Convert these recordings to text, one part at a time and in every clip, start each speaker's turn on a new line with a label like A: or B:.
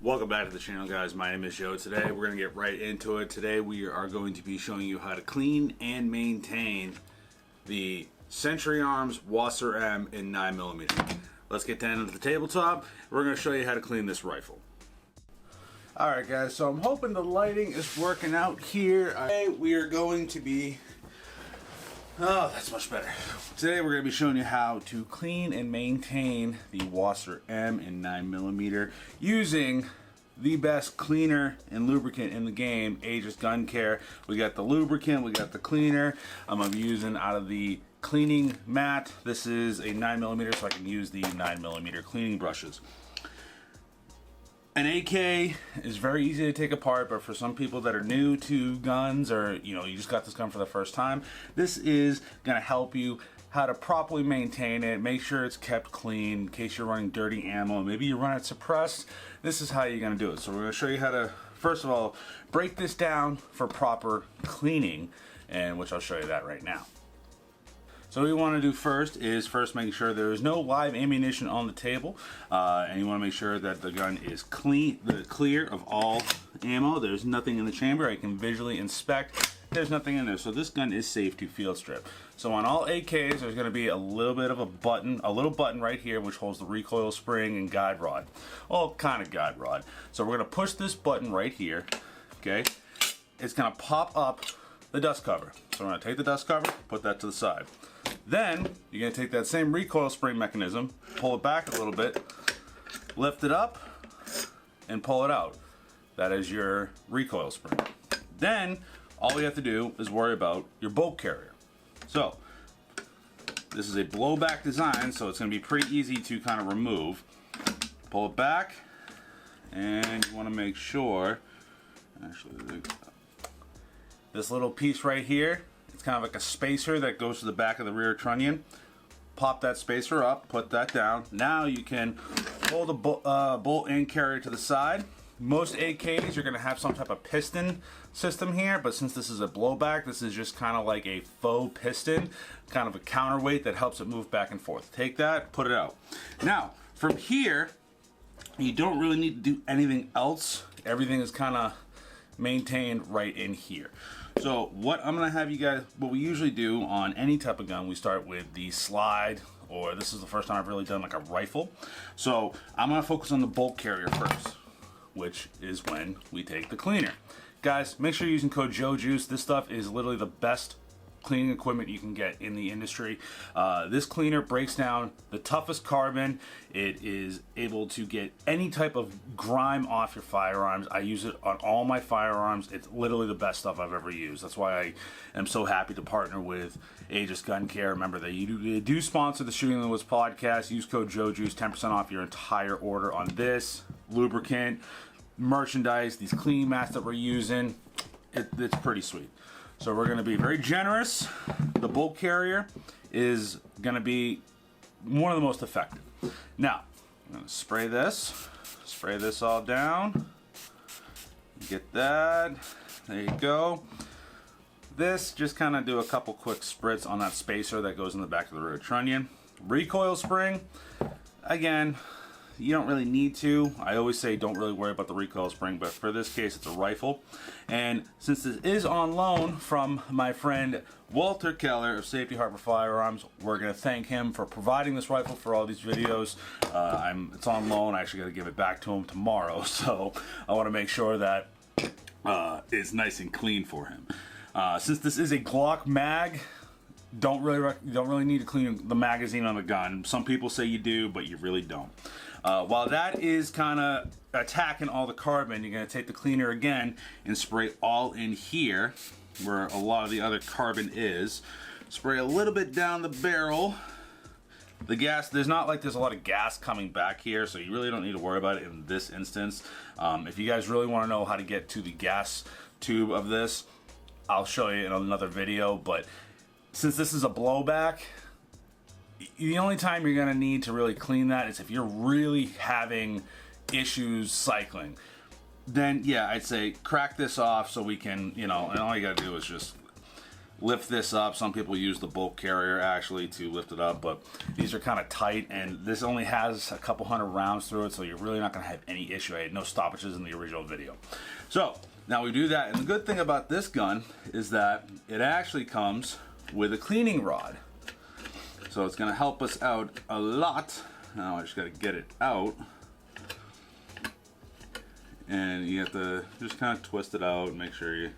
A: Welcome back to the channel, guys. My name is Joe. Today we're going to get right into it. Today we are going to be showing you how to clean and maintain the Century Arms WASR M in 9mm. Let's get down to the tabletop. We're going to show you how to clean this rifle. Alright guys, so I'm hoping the lighting is working out here. Today we are going to be... Oh, that's much better. Today we're going to be showing you how to clean and maintain the WASR M in 9mm using the best cleaner and lubricant in the game, Aegis Gun Care. We got the lubricant, we got the cleaner. I'm going to be using out of the cleaning mat. This is a 9mm, so I can use the 9mm cleaning brushes. An AK is very easy to take apart, but for some people that are new to guns, or you just got this gun for the first time, this is going to help you how to properly maintain it, make sure it's kept clean in case you're running dirty ammo, maybe you run it suppressed. This is how you're going to do it. So we're going to show you how to, first of all, break this down for proper cleaning, and which I'll show you that right now. So what you want to do first is make sure there is no live ammunition on the table, and you want to make sure that the gun is clear of all ammo. There's nothing in the chamber. I can visually inspect. There's nothing in there, so this gun is safe to field strip. So on all AKs, there's going to be a little bit of a little button right here, which holds the recoil spring and guide rod. All kind of guide rod. So we're going to push this button right here. Okay, it's going to pop up the dust cover. So we're going to take the dust cover, put that to the side. Then you're going to take that same recoil spring mechanism, pull it back a little bit, lift it up, and pull it out. That is your recoil spring. Then all we have to do is worry about your bolt carrier. So this is a blowback design, so it's going to be pretty easy to kind of remove. Pull it back, and you want to make sure, actually, this little piece right here, it's kind of like a spacer that goes to the back of the rear trunnion. Pop that spacer up, put that down. Now you can pull the bolt and carrier to the side. Most AKs, you're going to have some type of piston system here, but since this is a blowback, this is just kind of like a faux piston, kind of a counterweight that helps it move back and forth. Take that, put it out. Now, from here, you don't really need to do anything else. Everything is kind of maintained right in here. So what I'm going to have you guys, what we usually do on any type of gun, we start with the slide, or this is the first time I've really done like a rifle. So I'm going to focus on the bolt carrier first, which is when we take the cleaner. Guys, make sure you're using code JOEJUICE. This stuff is literally the best cleaning equipment you can get in the industry. This cleaner breaks down the toughest carbon. It is able to get any type of grime off your firearms. I use it on all my firearms. It's literally the best stuff I've ever used. That's why I am so happy to partner with Aegis Gun Care. Remember that they do sponsor the Shooting the Woods podcast. Use code JOEJUICE, 10% off your entire order on this, lubricant, merchandise, these cleaning mats that we're using. It's pretty sweet. So we're going to be very generous. The bolt carrier is going to be one of the most effective. Now, I'm going to spray this all down. Get that. There you go. This, just kind of do a couple quick spritz on that spacer that goes in the back of the rear trunnion. Recoil spring, again, you don't really need to. I always say don't really worry about the recoil spring, but for this case it's a rifle. And since this is on loan from my friend Walter Keller of Safety Harbor Firearms, we're going to thank him for providing this rifle for all these videos. It's on loan. I actually got to give it back to him tomorrow, so I want to make sure that it's nice and clean for him. Since this is a Glock mag, you don't really need to clean the magazine on the gun. Some people say you do, but you really don't. While that is kind of attacking all the carbon, you're going to take the cleaner again and spray all in here where a lot of the other carbon is. Spray a little bit down the barrel. The gas, there's a lot of gas coming back here, so you really don't need to worry about it in this instance. If you guys really want to know how to get to the gas tube of this, I'll show you in another video, but since this is a blowback, the only time you're going to need to really clean that is if you're really having issues cycling. Then yeah, I'd say crack this off so we can, and all you got to do is just lift this up. Some people use the bulk carrier actually to lift it up, but these are kind of tight, and this only has a couple hundred rounds through it, so you're really not going to have any issue. I had no stoppages in the original video. So now we do that, and the good thing about this gun is that it actually comes with a cleaning rod. So it's going to help us out a lot. Now I just got to get it out. And you have to just kind of twist it out and make sure you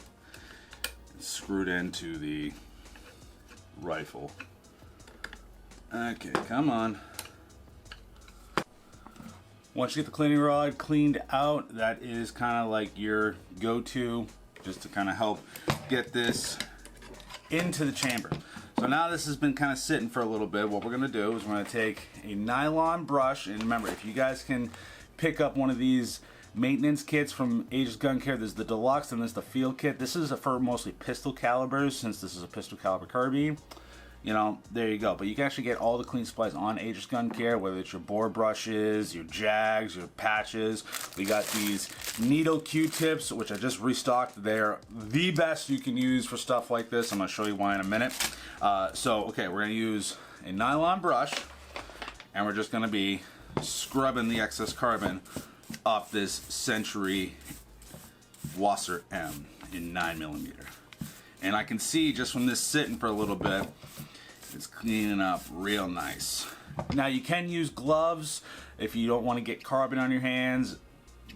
A: screw it into the rifle. Okay, come on. Once you get the cleaning rod cleaned out, that is kind of like your go-to just to kind of help get this into the chamber. So now this has been kind of sitting for a little bit. What we're going to do is we're going to take a nylon brush, and remember, if you guys can pick up one of these maintenance kits from Aegis Gun Care, there's the deluxe and there's the field kit. This is for mostly pistol calibers, since this is a pistol caliber carbine. You know, there you go. But you can actually get all the clean supplies on Aegis Gun Care, whether it's your bore brushes, your jags, your patches. We got these needle Q-tips, which I just restocked. They're the best you can use for stuff like this. I'm going to show you why in a minute. Okay, we're going to use a nylon brush, and we're just going to be scrubbing the excess carbon off this Century WASR M in 9mm. And I can see just from this sitting for a little bit, it's cleaning up real nice. Now you can use gloves if you don't want to get carbon on your hands.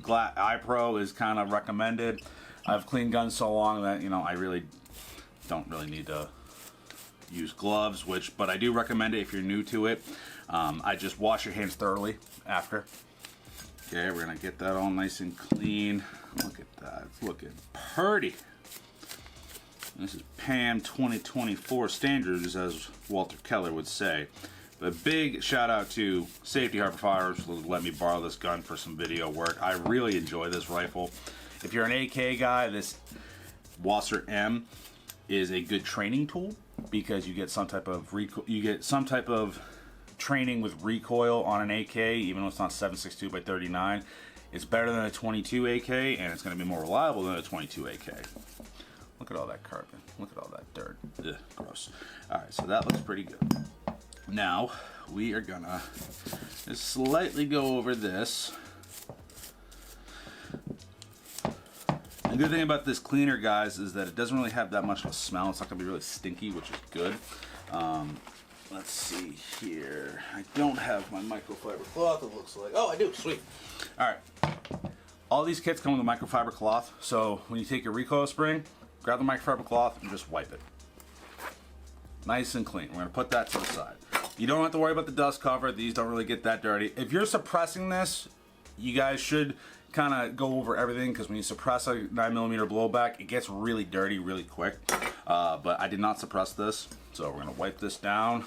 A: iPro is kind of recommended. I've cleaned guns so long that, you know, I really don't need to use gloves, but I do recommend it if you're new to it. I just wash your hands thoroughly after. Okay, we're gonna get that all nice and clean. Look at that, it's looking pretty. This is PAM 2024 standards, as Walter Keller would say. A big shout out to Safety Harbor Firearms for letting me borrow this gun for some video work. I really enjoy this rifle. If you're an AK guy, this WASR M is a good training tool because you get some type of training with recoil on an AK, even though it's not 7.62 by 39. It's better than a 22 AK, and it's going to be more reliable than a 22 AK. Look at all that carbon. Look at all that dirt. Ugh, gross. Alright, so that looks pretty good. Now, we are gonna just slightly go over this. The good thing about this cleaner, guys, is that it doesn't really have that much of a smell. It's not gonna be really stinky, which is good. Let's see here. I don't have my microfiber cloth, it looks like. Oh, I do. Sweet. Alright. All these kits come with a microfiber cloth, so when you take your recoil spring, grab the microfiber cloth and just wipe it. Nice and clean. We're going to put that to the side. You don't have to worry about the dust cover. These don't really get that dirty. If you're suppressing this, you guys should kind of go over everything, because when you suppress a 9mm blowback, it gets really dirty really quick. But I did not suppress this, so we're going to wipe this down.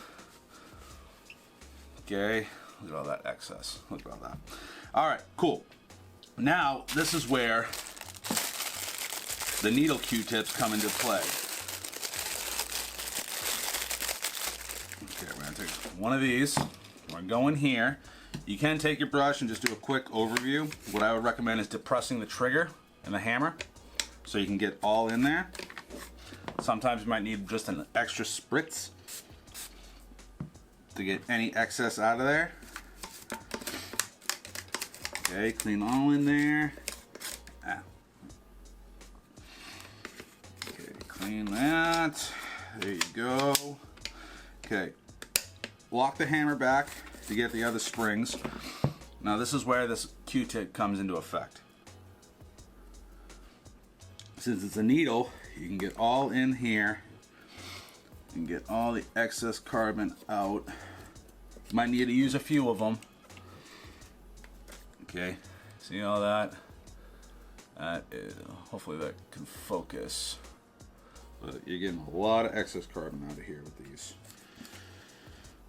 A: Okay, look at all that excess. Look at all that. All right, cool. Now, this is where the needle Q-tips come into play. Okay, we're gonna take one of these. We're gonna go in here. You can take your brush and just do a quick overview. What I would recommend is depressing the trigger and the hammer so you can get all in there. Sometimes you might need just an extra spritz to get any excess out of there. Okay, clean all in there. Okay, clean that. There you go. Okay, lock the hammer back to get the other springs. Now this is where this Q-tip comes into effect. Since it's a needle, you can get all in here and get all the excess carbon out. You might need to use a few of them. Okay, see all that? That is, hopefully that can focus. But you're getting a lot of excess carbon out of here with these.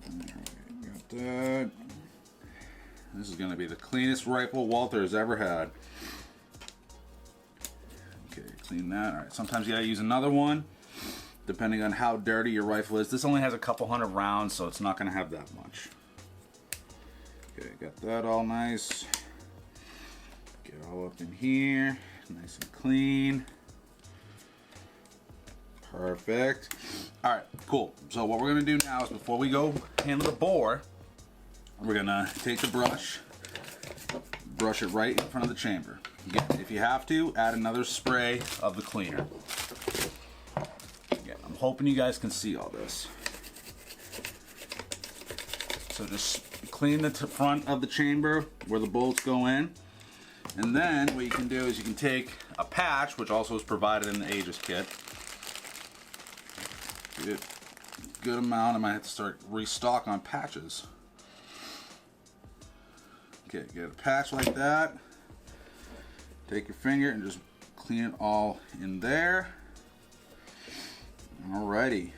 A: Alright, got that. This is going to be the cleanest rifle Walter has ever had. Okay, clean that. Alright, sometimes you gotta use another one, depending on how dirty your rifle is. This only has a couple hundred rounds, so it's not going to have that much. Okay, got that all nice. Get all up in here, nice and clean. Perfect. All right, cool. So what we're gonna do now is before we go handle the bore, we're gonna take the brush, brush it right in front of the chamber. Again, if you have to, add another spray of the cleaner. Again, I'm hoping you guys can see all this. So just clean the front of the chamber where the bolts go in. And then what you can do is you can take a patch, which also is provided in the Aegis kit. Good amount. I might have to start restock on patches. Okay, get a patch like that. Take your finger and just clean it all in there. Alrighty.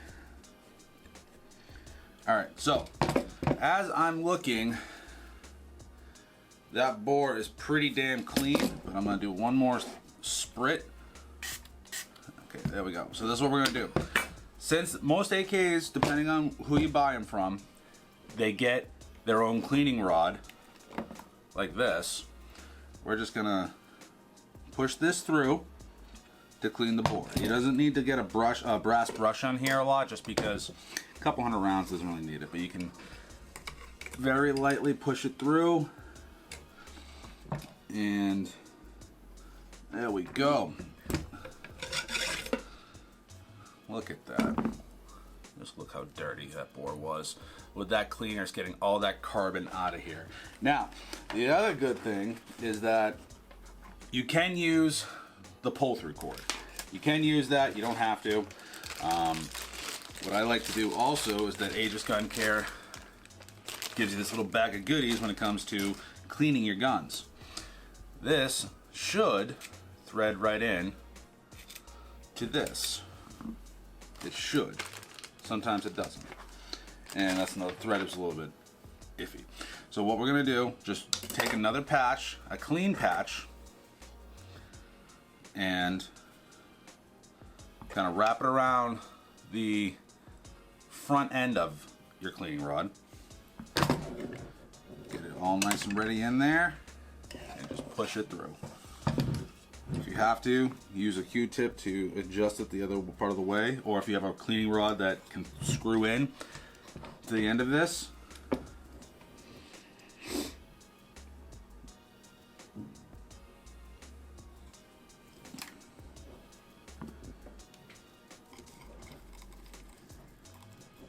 A: Alright, so as I'm looking, that bore is pretty damn clean, but I'm gonna do one more sprit. Okay, there we go. So this is what we're gonna do. Since most AKs, depending on who you buy them from, they get their own cleaning rod, like this. We're just gonna push this through to clean the bore. He doesn't need to get a brass brush on here a lot, just because a couple hundred rounds doesn't really need it, but you can very lightly push it through. And there we go. Look at that. Just look how dirty that bore was. With that cleaner, it's getting all that carbon out of here. Now, the other good thing is that you can use the pull-through cord. You can use that, you don't have to. What I like to do also is that Aegis Gun Care gives you this little bag of goodies when it comes to cleaning your guns. This should thread right in to this. It should. Sometimes it doesn't. And that's another thread is a little bit iffy. So what we're gonna do, just take another patch, a clean patch, and kind of wrap it around the front end of your cleaning rod. Get it all nice and ready in there, and just push it through. If you have to, use a Q-tip to adjust it the other part of the way, or if you have a cleaning rod that can screw in to the end of this.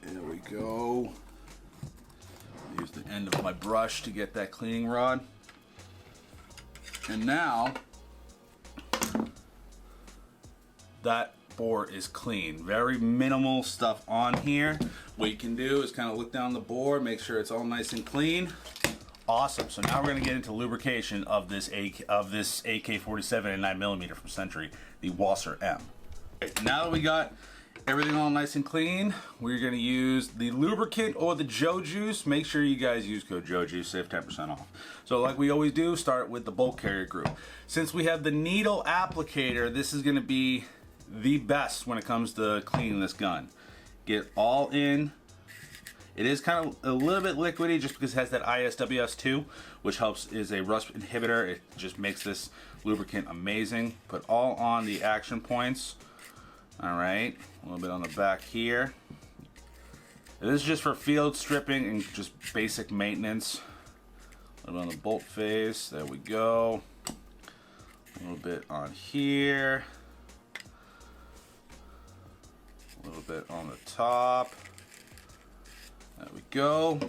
A: There we go. Use the end of my brush to get that cleaning rod. And now that bore is clean. Very minimal stuff on here. What you can do is kind of look down the bore, make sure it's all nice and clean. Awesome. So now we're going to get into lubrication of this AK-47 and 9mm from Century, the WASR M. Okay, now that we got everything all nice and clean, we're going to use the lubricant or the Joe Juice. Make sure you guys use code Joe Juice, save 10% off. So like we always do, start with the bolt carrier group. Since we have the needle applicator, this is going to be the best when it comes to cleaning this gun. Get all in. It is kind of a little bit liquidy just because it has that ISWS2, which is a rust inhibitor. It just makes this lubricant amazing. Put all on the action points. All right, a little bit on the back here. This is just for field stripping and just basic maintenance. A little bit on the bolt face, there we go. A little bit on here. A little bit on the top. There we go.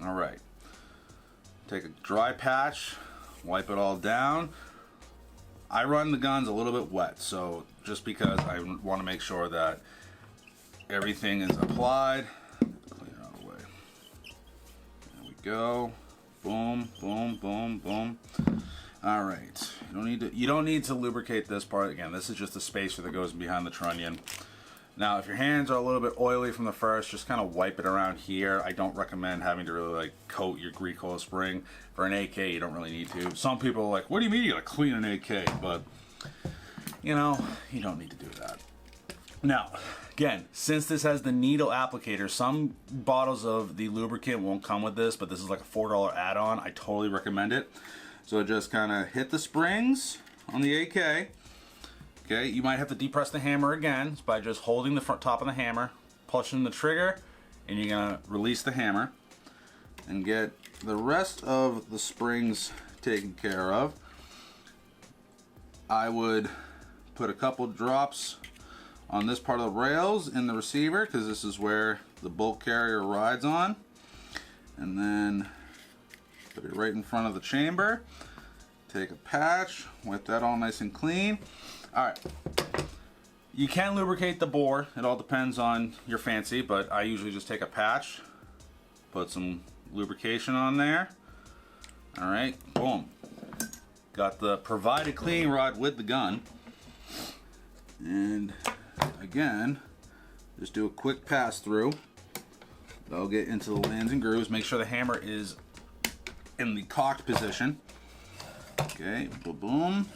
A: All right. Take a dry patch, wipe it all down. I run the guns a little bit wet, so just because I want to make sure that everything is applied. Clean it out of the way. There we go. Boom, boom, boom, boom. All right. You don't need to lubricate this part. Again, this is just a spacer that goes behind the trunnion. Now, if your hands are a little bit oily from the first, just kind of wipe it around here. I don't recommend having to really like coat your recoil spring. For an AK, you don't really need to. Some people are like, what do you mean you gotta clean an AK? But, you know, you don't need to do that. Now, again, since this has the needle applicator, some bottles of the lubricant won't come with this, but this is like a $4 add-on. I totally recommend it. So just kind of hit the springs on the AK, Okay, you might have to depress the hammer again by just holding the front top of the hammer, pushing the trigger, and you're gonna release the hammer and get the rest of the springs taken care of. I would put a couple drops on this part of the rails in the receiver because this is where the bolt carrier rides on, and then put it right in front of the chamber. Take a patch, wipe that all nice and clean. All right, you can lubricate the bore. It all depends on your fancy, but I usually just take a patch, put some lubrication on there. All right, boom. Got the provided cleaning rod with the gun. And again, just do a quick pass through. That'll get into the lands and grooves. Make sure the hammer is in the cocked position. Okay, boom,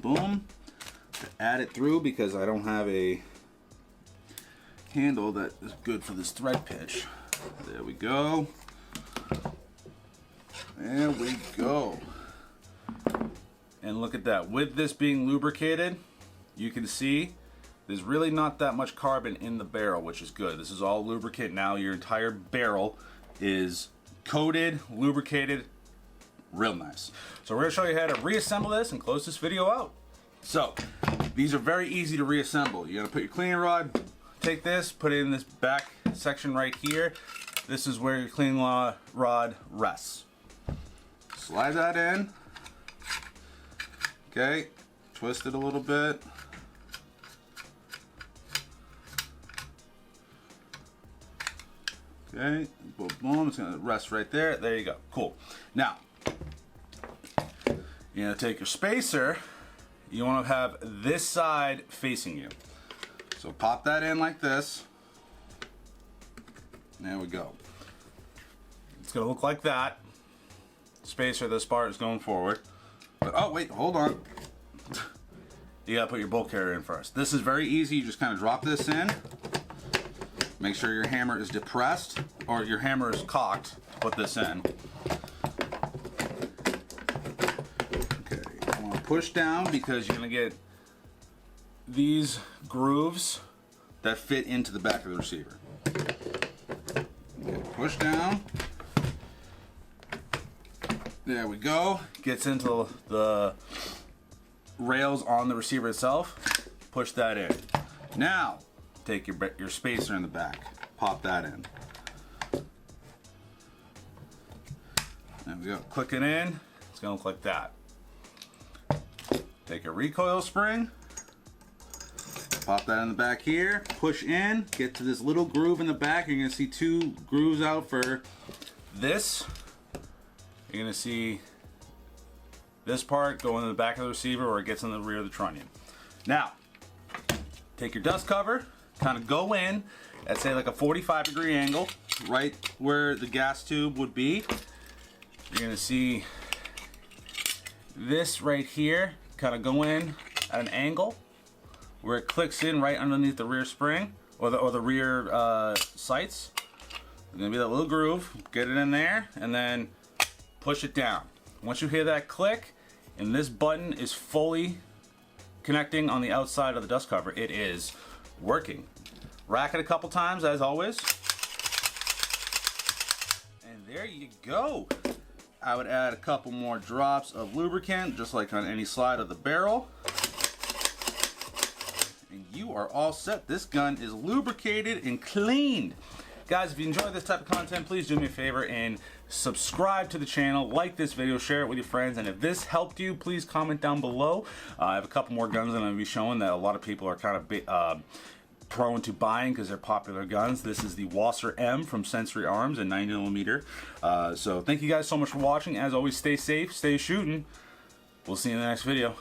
A: boom. Add it through because I don't have a handle that is good for this thread pitch. There we go. There we go. And look at that. With this being lubricated, you can see there's really not that much carbon in the barrel, which is good. This is all lubricant now. Your entire barrel is coated, lubricated, real nice. So we're gonna show you how to reassemble this and close this video out. So these are very easy to reassemble. You're gonna put your cleaning rod, take this, put it in this back section right here. This is where your cleaning rod rests. Slide that in. Okay, twist it a little bit. Okay, boom, boom, it's gonna rest right there. There you go, cool. Now, you're gonna take your spacer. You wanna have this side facing you. So pop that in like this. There we go. It's gonna look like that. Spacer, this part is going forward. But, oh wait, hold on. You gotta put your bolt carrier in first. This is very easy. You just kind of drop this in. Make sure your hammer is depressed or your hammer is cocked to put this in. Okay, I want to push down because you're gonna get these grooves that fit into the back of the receiver. Okay, push down. There we go. Gets into the rails on the receiver itself. Push that in. Now, take your spacer in the back. Pop that in. There we go. Click it in. It's gonna look like that. Take a recoil spring. Pop that in the back here. Push in. Get to this little groove in the back. You're gonna see two grooves out for this. You're gonna see this part go in the back of the receiver or it gets in the rear of the trunnion. Now, take your dust cover, kind of go in at say like a 45-degree angle, right where the gas tube would be. You're gonna see this right here, kind of go in at an angle where it clicks in right underneath the rear spring or the rear sights. There's gonna be that little groove. Get it in there and then push it down. Once you hear that click and this button is fully connecting on the outside of the dust cover, it is working. Rack it a couple times as always. And there you go. I would add a couple more drops of lubricant, just like on any side of the barrel. And you are all set. This gun is lubricated and cleaned. Guys, if you enjoy this type of content, please do me a favor and subscribe to the channel, like this video, share it with your friends, and if this helped you, please comment down below. I have a couple more guns that I'm going to be showing that a lot of people are kind of prone to buying because they're popular guns. This is the WASR M from Century Arms in 90mm. So thank you guys so much for watching. As always, stay safe, stay shooting. We'll see you in the next video.